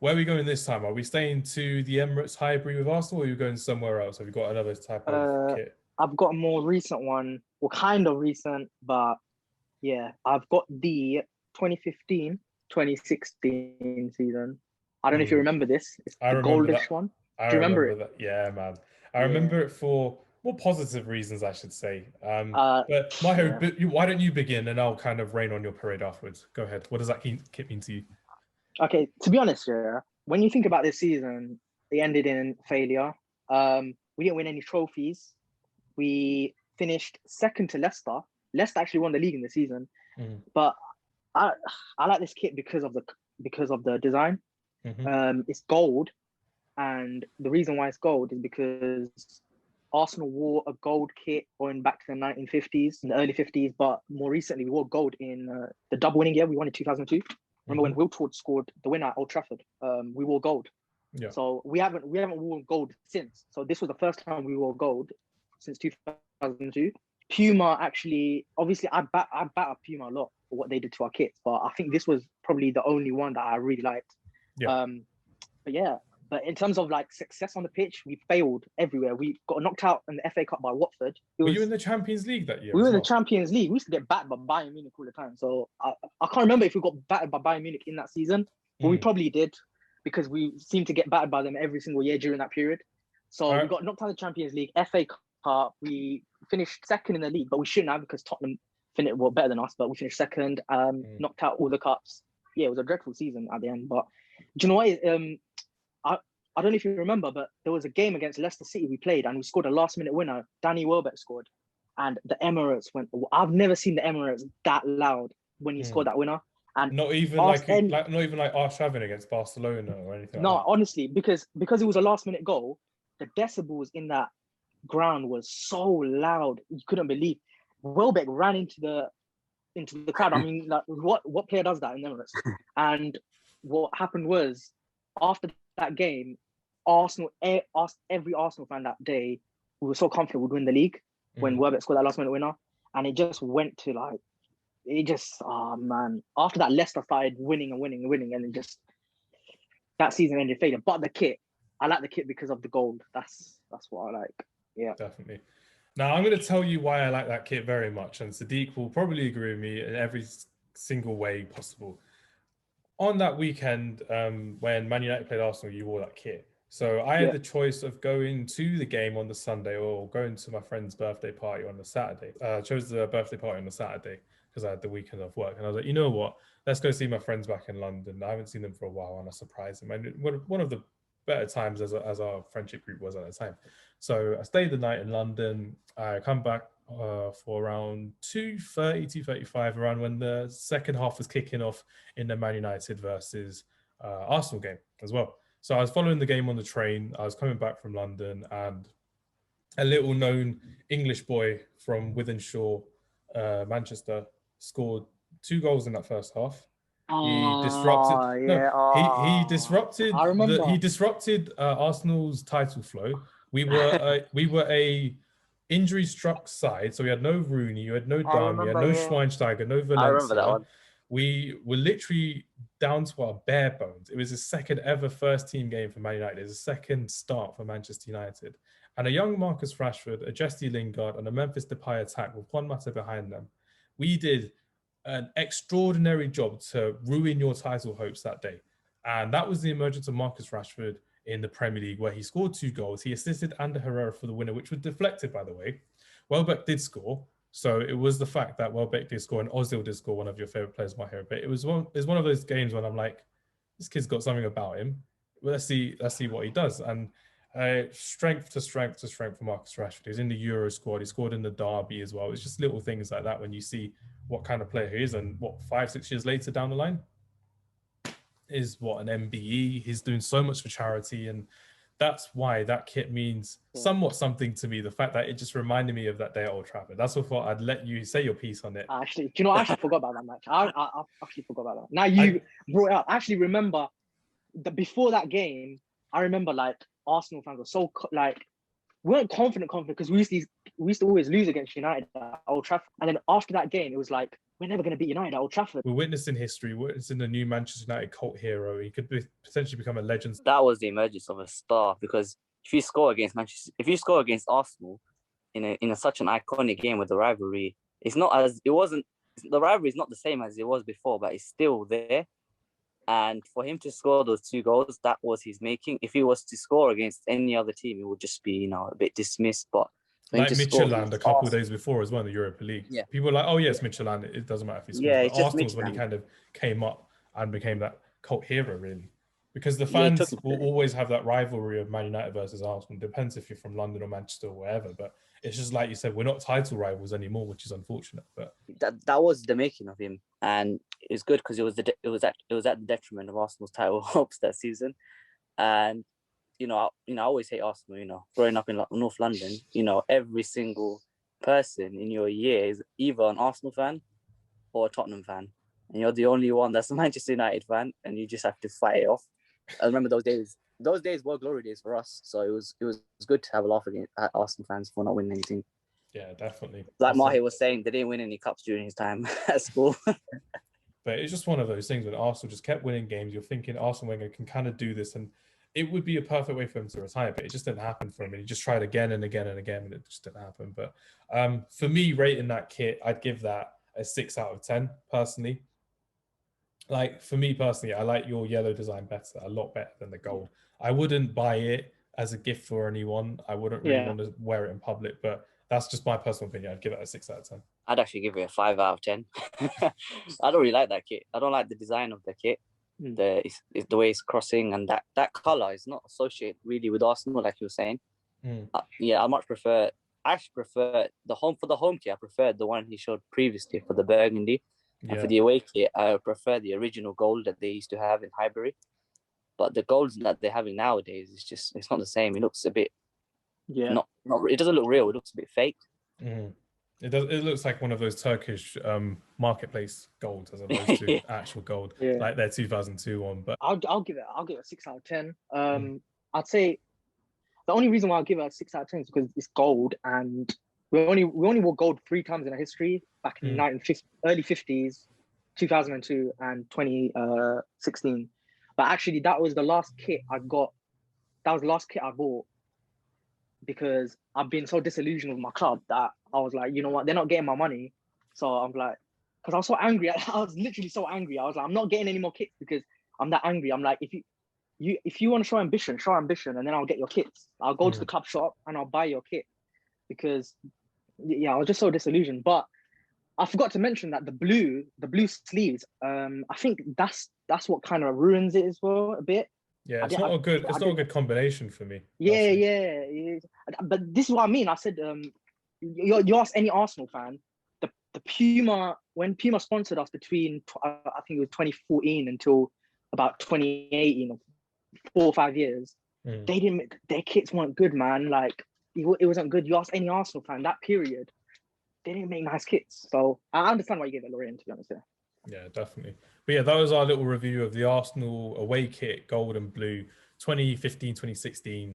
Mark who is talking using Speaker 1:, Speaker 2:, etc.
Speaker 1: Where are we going this time? Are we staying to the Emirates Highbury with Arsenal, or are you going somewhere else? Have you got another type of
Speaker 2: Uh,
Speaker 1: kit?
Speaker 2: I've got a more recent one, well, kind of recent, but yeah, I've got the 2015-2016 season. I don't know if you
Speaker 1: Mm,
Speaker 2: remember this. It's
Speaker 1: I
Speaker 2: the
Speaker 1: remember
Speaker 2: goldish
Speaker 1: that.
Speaker 2: one.
Speaker 1: I
Speaker 2: Do you remember
Speaker 1: remember
Speaker 2: it?
Speaker 1: that. Yeah, man. I
Speaker 2: Yeah.
Speaker 1: remember it for more positive reasons, I should say.
Speaker 2: Uh,
Speaker 1: But Maho,
Speaker 2: yeah.
Speaker 1: why don't you begin, and I'll kind of rain on your parade afterwards. Go ahead. What does that kit mean to you?
Speaker 2: Okay, to be honest, yeah, when you think about this season, it ended in failure. We didn't win any trophies. We finished second to Leicester. Leicester actually won the league in the season,
Speaker 1: Mm,
Speaker 2: but I I like this kit because of the design.
Speaker 1: hmm
Speaker 2: It's gold, and the reason why it's gold is because Arsenal wore a gold kit going back to the 1950s, in the early 50s, but more recently we wore gold in the double winning year. We won in 2002. Remember when
Speaker 1: hmm
Speaker 2: Wiltord scored the winner at Old Trafford? We wore gold.
Speaker 1: Yeah.
Speaker 2: So we haven't worn gold since. So this was the first time we wore gold since 2002. Puma actually, obviously, I bat up Puma a lot for what they did to our kits, but I think this was probably the only one that I really liked.
Speaker 1: Yeah.
Speaker 2: Um, but yeah, but in terms of like success on the pitch, we failed everywhere. We got knocked out in the FA Cup by Watford. It
Speaker 1: Were you in
Speaker 2: was
Speaker 1: the Champions League that year
Speaker 2: We were
Speaker 1: as
Speaker 2: in the
Speaker 1: well?
Speaker 2: Champions League. We used to get battered by Bayern Munich all the time. So I can't remember if we got battered by Bayern Munich in that season, but we
Speaker 1: Mm.
Speaker 2: probably did because we seemed to get battered by them every single year during that period. So we
Speaker 1: I,
Speaker 2: got knocked out of the Champions League, FA Cup. We finished second in the league, but we shouldn't have because Tottenham finished better than us. But we finished second.
Speaker 1: mm.
Speaker 2: Knocked out all the cups. Yeah, it was a dreadful season at the end. But do you know what? I I don't know if you remember, but there was a game against Leicester City we played, and we scored a last-minute winner. Danny Welbeck scored, and the Emirates went. I've never seen the Emirates that loud when he
Speaker 1: Mm.
Speaker 2: scored that winner. And
Speaker 1: Not even
Speaker 2: us and
Speaker 1: not even like Arshavin against Barcelona or anything like
Speaker 2: no,
Speaker 1: that.
Speaker 2: honestly, because it was a last-minute goal, the decibels in that ground was so loud you couldn't believe. Welbeck ran into the crowd. I mean, like, what player does that in Emirates? And what happened was after that game, Arsenal asked every Arsenal fan that day. We were so confident we'd win the league when
Speaker 1: Mm.
Speaker 2: Welbeck scored that last minute winner, and it just went to like it just oh man. After that, Leicester started winning and winning and winning, and it just that season ended failure. But the kit, I like the kit because of the gold. That's what I like. Yeah.
Speaker 1: Definitely. Now, I'm going to tell you why I like that kit very much, and Sadiq will probably agree with me in every single way possible. On that weekend, when Man United played Arsenal, you wore that kit. So I had
Speaker 2: Yeah.
Speaker 1: the choice of going to the game on the Sunday or going to my friend's birthday party on the Saturday. I chose the birthday party on the Saturday because I had the weekend off work. And I was like, you know what? Let's go see my friends back in London. I haven't seen them for a while, and I surprised them. And one of the better times as our friendship group was at the time. So I stayed the night in London. I come back for around 2:30, 2:35, around when the second half was kicking off in the Man United versus Arsenal game as well. So I was following the game on the train. I was coming back from London, and a little known English boy from Wythenshawe, Manchester, scored 2 goals in that first half. He disrupted.
Speaker 2: Oh
Speaker 1: No,
Speaker 2: yeah.
Speaker 1: he
Speaker 2: Oh, I
Speaker 1: disrupted
Speaker 2: remember.
Speaker 1: he disrupted Arsenal's title flow. We were a injury struck side, so we had no Rooney, you had no
Speaker 2: I
Speaker 1: Darmy, you had
Speaker 2: remember.
Speaker 1: no
Speaker 2: Yeah.
Speaker 1: Schweinsteiger, no
Speaker 2: I remember that
Speaker 1: Valencia.
Speaker 2: one.
Speaker 1: We were literally down to our bare bones. It was his second ever first team game for Man United. It was a second start for Manchester United. And a young Marcus Rashford, a Jesse Lingard, and a Memphis Depay attack with Juan Mata behind them. We did an extraordinary job to ruin your title hopes that day. And that was the emergence of Marcus Rashford in the Premier League, where he scored 2 goals. He assisted Ander Herrera for the winner, which was deflected, by the way. Welbeck did score. So it was the fact that Welbeck did score and Ozil did score, one of your favorite players, my hero. But it was one of those games when I'm like, this kid's got something about him. Well, let's see what he does. And strength to strength to strength for Marcus Rashford. He's in the Euro squad. He scored in the derby as well. It's just little things like that when you see what kind of player he is. And what, 5-6 years later down the line is what, an MBE. He's doing so much for charity, and that's why that kit means somewhat something to me. The fact that it just reminded me of that day at Old Trafford. That's what I thought I'd let you say your piece on it.
Speaker 2: Actually, do you know? I actually forgot about that match. I actually forgot about that. Now you brought it up. I actually remember that before that game. I remember like Arsenal fans were so like we weren't confident because we used to always lose against United at Old Trafford. And then after that game, it was like we're never going to beat United at Old Trafford.
Speaker 1: We're witnessing history. We're witnessing the new Manchester United cult hero. He could potentially become a legend.
Speaker 3: That was the emergence of a star, because if you score against Arsenal in such an iconic game with the rivalry, the rivalry is not the same as it was before, but it's still there. And for him to score those 2 goals, that was his making. If he was to score against any other team, it would just be, a bit dismissed. But
Speaker 1: like Midtjylland a couple of days before as well in the Europa League.
Speaker 3: Yeah.
Speaker 1: People were like, oh yes, Midtjylland, it doesn't matter if he scores.
Speaker 3: Yeah,
Speaker 1: but Arsenal's when he kind of came up and became that cult hero, really. Because the fans will always have that rivalry of Man United versus Arsenal. It depends if you're from London or Manchester or wherever. But it's just like you said, we're not title rivals anymore, which is unfortunate. But
Speaker 3: that was the making of him, and it was good because it was at the detriment of Arsenal's title hopes that season. And I always hate Arsenal. Growing up in North London, every single person in your year is either an Arsenal fan or a Tottenham fan, and you're the only one that's a Manchester United fan, and you just have to fight it off. I remember those days. Those days were glory days for us, so it was good to have a laugh at Arsenal fans for not winning anything.
Speaker 1: Yeah, definitely.
Speaker 3: Like Mahi was saying, they didn't win any cups during his time at school.
Speaker 1: But it's just one of those things when Arsenal just kept winning games. You're thinking Arsene Wenger can kind of do this, and it would be a perfect way for him to retire, but it just didn't happen for him. And he just tried again and again and again, and it just didn't happen. But for me, rating that kit, I'd give that a 6 out of 10 personally. Like for me personally, I like your yellow design better, a lot better than the gold. I wouldn't buy it as a gift for anyone. I wouldn't really want to wear it in public, but that's just my personal opinion. I'd give it a 6 out of 10.
Speaker 3: I'd actually give it a 5 out of 10. I don't really like that kit. I don't like the design of the kit. The way it's crossing, and that color is not associated really with Arsenal, like you were saying. I much prefer. I actually prefer the home kit. I prefer the one he showed previously for the burgundy, and for the away kit, I prefer the original gold that they used to have in Highbury. But the golds that they're having nowadays is it's not the same. It looks a bit not it doesn't look real. It looks a bit fake.
Speaker 1: It does. It looks like one of those Turkish marketplace golds as opposed to actual gold, like their 2002 one. But
Speaker 2: I'll give it a 6 out of 10. I'd say the only reason why I'll give it a 6 out of 10 is because it's gold, and we only wore gold 3 times in our history, back in the early 50s, 2002, and 2016. But actually, that was the last kit I got. That was the last kit I bought, because I've been so disillusioned with my club that I was like, you know what, they're not getting my money. So I'm like, because I was so angry. I was literally so angry. I was like, I'm not getting any more kits because I'm that angry. I'm like, if you want to show ambition, and then I'll get your kits. I'll go to the club shop and I'll buy your kit, because I was just so disillusioned. But I forgot to mention that the blue sleeves, I think that's what kind of ruins it as well a bit.
Speaker 1: Yeah, it's not a good combination for me.
Speaker 2: Yeah. But this is what I mean. I said, you ask any Arsenal fan, the Puma, when Puma sponsored us between, I think it was 2014 until about 2018, 4 or 5 years, their kits weren't good, man. Like, it wasn't good. You ask any Arsenal fan, that period, they didn't make nice kits. So I understand why you gave it Lorraine, to be honest.
Speaker 1: Yeah, definitely. But yeah, that was our little review of the Arsenal away kit, gold and blue, 2015, 2016.